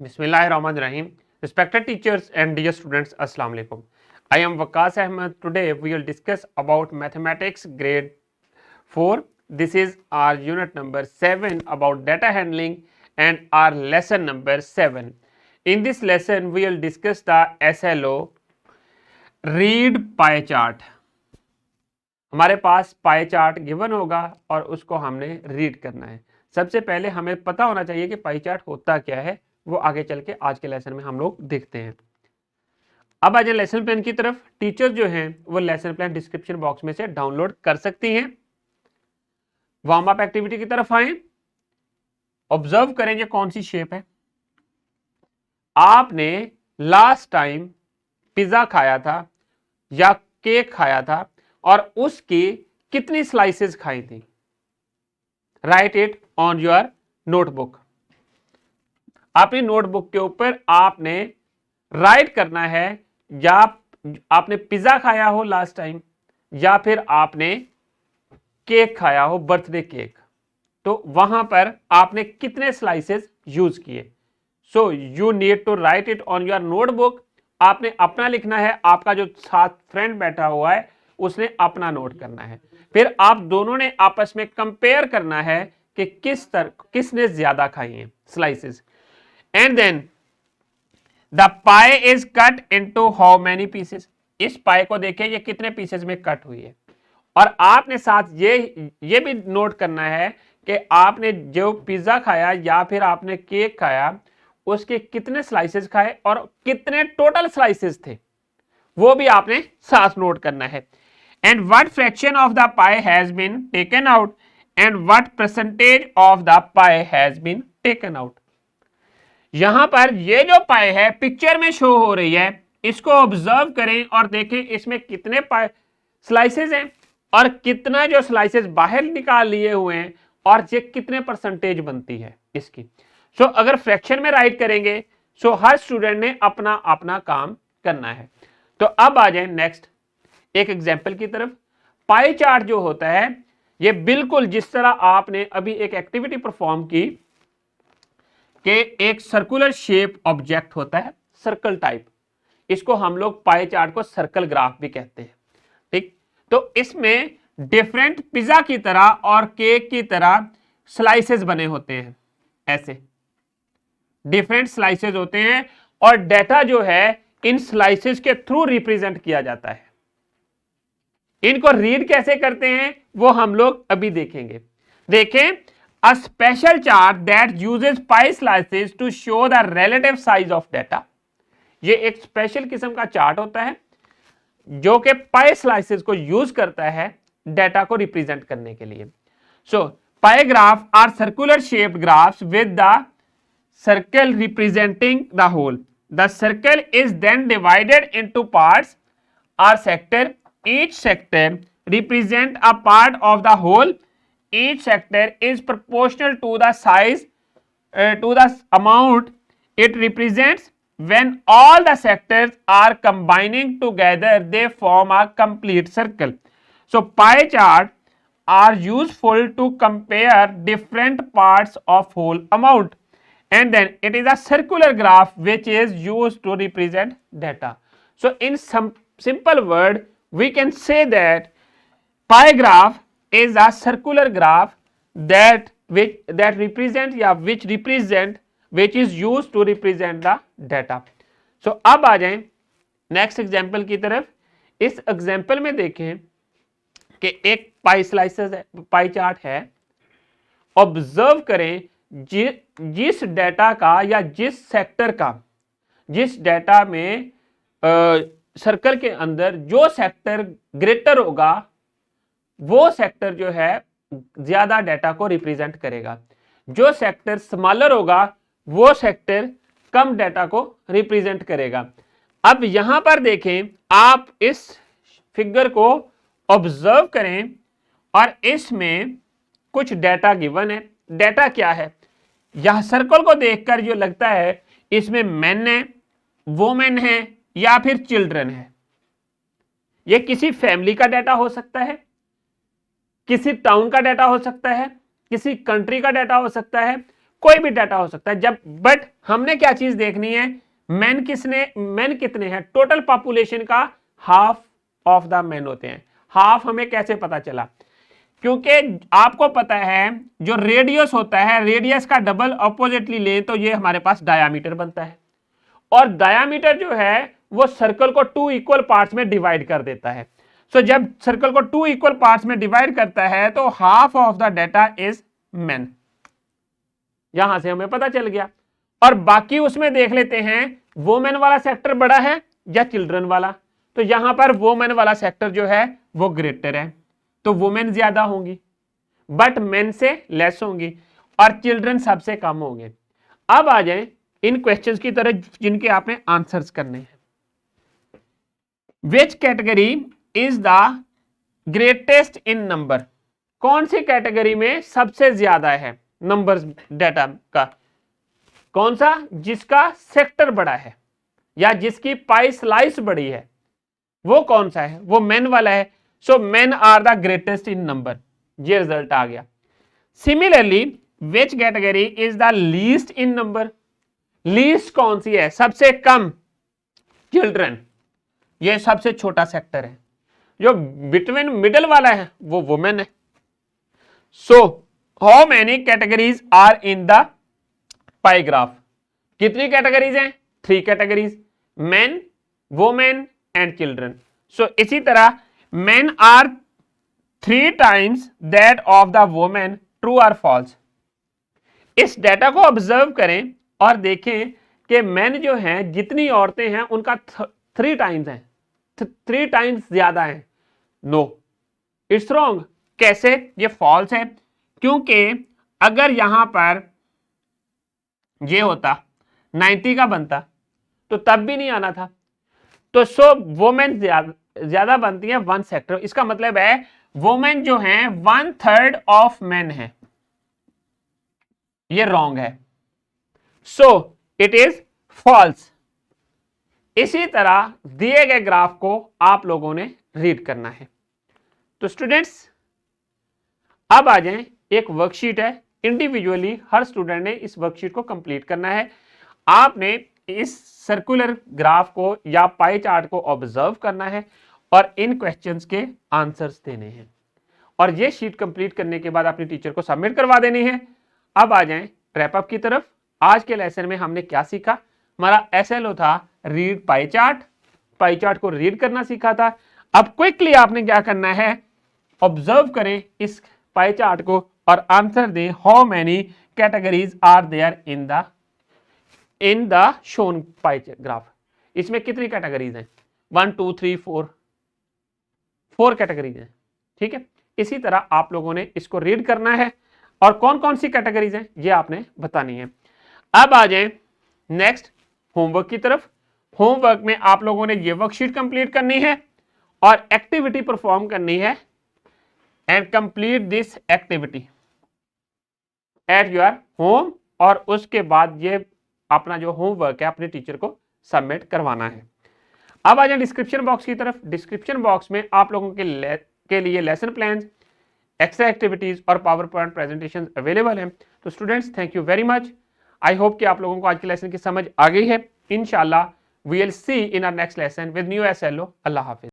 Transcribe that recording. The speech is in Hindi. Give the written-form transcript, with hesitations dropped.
Bismillahirrahmanirrahim. Respected teachers and dear students, Assalamu alaikum. I am Waqas Ahmed. Today we will discuss about mathematics grade 4. This is our unit number 7 about data handling and our lesson number 7. In this lesson we will discuss the SLO read pie chart. हमारे पास पाई चार्ट गिवन होगा और उसको हमने रीड करना है। सबसे पहले हमें पता होना चाहिए कि पाई चार्ट होता क्या है, वो आगे चल के आज के लेसन में हम लोग देखते हैं। अब आ जाए लेसन प्लान की तरफ। टीचर जो हैं वो लेसन प्लान डिस्क्रिप्शन बॉक्स में से डाउनलोड कर सकती हैं। वार्म अप एक्टिविटी की तरफ आए, ऑब्जर्व करेंगे कौन सी शेप है। आपने लास्ट टाइम पिज्जा खाया था या केक खाया था और उसकी कितनी स्लाइसेस खाई थी। Right it on your notebook. अपनी नोटबुक के ऊपर आपने राइट करना है, या आपने पिज्जा खाया हो लास्ट टाइम या फिर आपने केक खाया हो, बर्थडे केक, तो वहां पर आपने कितने स्लाइसेस यूज किए। So you need to write it on your notebook. आपने अपना लिखना है, आपका जो साथ फ्रेंड बैठा हुआ है उसने अपना नोट करना है। फिर आप दोनों ने आपस में कंपेयर करना है कि किसने ज्यादा खाई है slices. And then the pie is cut into how many pieces. इस पाई को देखें ये कितने पीसेस में कट हुई है, और आपने साथ ये भी नोट करना है कि आपने जो पिज्जा खाया या फिर आपने केक खाया उसके कितने स्लाइसेस खाए और कितने टोटल स्लाइसेस थे, वो भी आपने साथ नोट करना है। And what fraction of the pie has been taken out and what percentage of the pie has been taken out. यहां पर ये जो पाई है पिक्चर में शो हो रही है, इसको ऑब्जर्व करें और देखें इसमें कितने पाई स्लाइसेस हैं और कितना जो स्लाइसेस बाहर निकाल लिए हुए हैं और ये कितने परसेंटेज बनती है इसकी। सो अगर फ्रैक्शन में राइट करेंगे सो हर स्टूडेंट ने अपना अपना काम करना है। तो अब आ जाए नेक्स्ट एक एग्जाम्पल की तरफ। पाई चार्ट जो होता है ये बिल्कुल जिस तरह आपने अभी एक एक्टिविटी परफॉर्म की कि एक सर्कुलर शेप ऑब्जेक्ट होता है, सर्कल टाइप, इसको हम लोग पाई चार्ट को सर्कल ग्राफ भी कहते हैं। ठीक, तो इसमें डिफरेंट पिज्जा की तरह और केक की तरह स्लाइसेस बने होते हैं, ऐसे डिफरेंट स्लाइसेस होते हैं और डेटा जो है इन स्लाइसेस के थ्रू रिप्रेजेंट किया जाता है। इनको रीड कैसे करते हैं वो हम लोग अभी देखेंगे। देखें, a special chart that uses pie slices to show the relative size of data. ये एक स्पेशल किस्म का चार्ट होता है जो कि पाई स्लाइसेस को यूज करता है डेटा को रिप्रेजेंट करने के लिए। So pie graph are circular shaped graphs with the circle representing the whole. The circle is then divided into parts or sector. Each sector represent a part of the whole. Each sector is proportional to the size, to the amount it represents. When all the sectors are combining together, they form a complete circle. So pie chart are useful to compare different parts of whole amount. And then it is a circular graph which is used to represent data. So in some simple word we can say that pie graph is a circular graph that represent या which is used to represent the data. So अब आ जाएं नेक्स्ट एग्जाम्पल की तरफ। इस एग्जाम्पल में देखें कि एक पाई स्लाइसेस है, पाई चार्ट है। ऑब्जर्व करें जिस डेटा का या जिस सेक्टर का, जिस डेटा में सर्कल के अंदर जो सेक्टर ग्रेटर होगा वो सेक्टर जो है ज्यादा डेटा को रिप्रेजेंट करेगा, जो सेक्टर स्मॉलर होगा वो सेक्टर कम डेटा को रिप्रेजेंट करेगा। अब यहां पर देखें, आप इस फिगर को ऑब्जर्व करें और इसमें कुछ डेटा गिवन है। डेटा क्या है, यह सर्कल को देखकर जो लगता है इसमें मेन है, वोमेन है या फिर चिल्ड्रन है। यह किसी फैमिली का डेटा हो सकता है, किसी टाउन का डेटा हो सकता है, किसी कंट्री का डेटा हो सकता है, कोई भी डाटा हो सकता है जब, बट हमने क्या चीज देखनी है, मैन कितने हैं, टोटल पॉपुलेशन का हाफ ऑफ द मैन होते हैं। हाफ हमें कैसे पता चला, क्योंकि आपको पता है जो रेडियस होता है, रेडियस का डबल अपोजिटली ले तो ये हमारे पास डायामीटर बनता है, और डायामीटर जो है वो सर्कल को 2 इक्वल पार्ट्स में डिवाइड कर देता है। सो जब सर्कल को 2 इक्वल पार्ट्स में डिवाइड करता है तो half of the data is man, यहां से हमें पता चल गया। और बाकी उसमें देख लेते हैं वोमेन वाला सेक्टर बड़ा है या चिल्ड्रन वाला, तो यहां पर वोमेन वाला सेक्टर जो है वो ग्रेटर है, तो वुमेन ज्यादा होंगी बट मेन से लेस होंगी, और चिल्ड्रन सबसे कम होंगे। अब आ जाए इन क्वेश्चंस की तरह जिनके आपने आंसर्स करने हैं। विच category is the greatest in number, कौन सी कैटेगरी में सबसे ज्यादा है नंबर्स डाटा का, कौन सा, जिसका सेक्टर बड़ा है या जिसकी पाई स्लाइस बड़ी है, वो कौन सा है, वो मेन वाला है। So men are the greatest in number, ये रिजल्ट आ गया। Similarly which category is the least in number, least कौन सी है, सबसे कम, चिल्ड्रन, ये सबसे छोटा सेक्टर है। जो बिटवीन मिडल वाला है वो वुमेन है। So how many categories are in the pie graph, कितनी कैटेगरीज हैं, 3 categories, men, women and children. So इसी तरह men are 3 times that of the women, true or false। इस डेटा को ऑब्जर्व करें और देखें कि मेन जो हैं, जितनी औरतें हैं उनका 3 टाइम्स हैं, 3 टाइम्स ज्यादा हैं। No, it's wrong. कैसे, ये फॉल्स है, क्योंकि अगर यहां पर ये होता 90 का बनता तो तब भी नहीं आना था। तो सो वोमेन ज्यादा बनती है 1 सेक्टर, इसका मतलब है वोमेन जो हैं 1/3 ऑफ मेन है, ये रॉन्ग है। So it is false. इसी तरह दिए गए ग्राफ को आप लोगों ने रीड करना है। तो स्टूडेंट्स अब आ जाएं, एक वर्कशीट है, इंडिविजुअली हर स्टूडेंट ने इस वर्कशीट को कंप्लीट करना है। आपने इस सर्कुलर ग्राफ को या पाई चार्ट को ऑब्जर्व करना है और इन क्वेश्चंस के आंसर्स देने हैं, और ये शीट कंप्लीट करने के बाद अपने टीचर को सबमिट करवा देनी है। अब आ जाएं रैप अप की तरफ। आज के लेसन में हमने क्या सीखा, हमारा एसएलओ था रीड पाई चार्ट को रीड करना सीखा था। अब क्विकली आपने क्या करना है, ऑब्जर्व करें इस पाई चार्ट को और आंसर दें, how many categories are there in the shown pie graph. इसमें कितनी कैटेगरीज हैं, 1 2 3 4 कैटेगरीज हैं, ठीक है। इसी तरह आप लोगों ने इसको रीड करना है और कौन कौन सी कैटेगरीज हैं ये आपने बतानी है। अब आ जाएं नेक्स्ट होमवर्क की तरफ। होमवर्क में आप लोगों ने ये वर्कशीट कंप्लीट करनी है और एक्टिविटी परफॉर्म करनी है, and complete this activity at your home, और उसके बाद ये अपना जो होमवर्क है अपने टीचर को सबमिट करवाना है। अब आ जाए डिस्क्रिप्शन बॉक्स की तरफ। डिस्क्रिप्शन बॉक्स में आप लोगों के लिए लेसन प्लान्स, एक्स्ट्रा एक्टिविटीज और पावर पॉइंट प्रेजेंटेशन अवेलेबल हैं। तो students thank you very much. I hope कि आप लोगों को आज के लेसन की समझ आ गई है। इंशाल्लाह we will see in our next lesson with new SLO. अल्लाह हाफिज।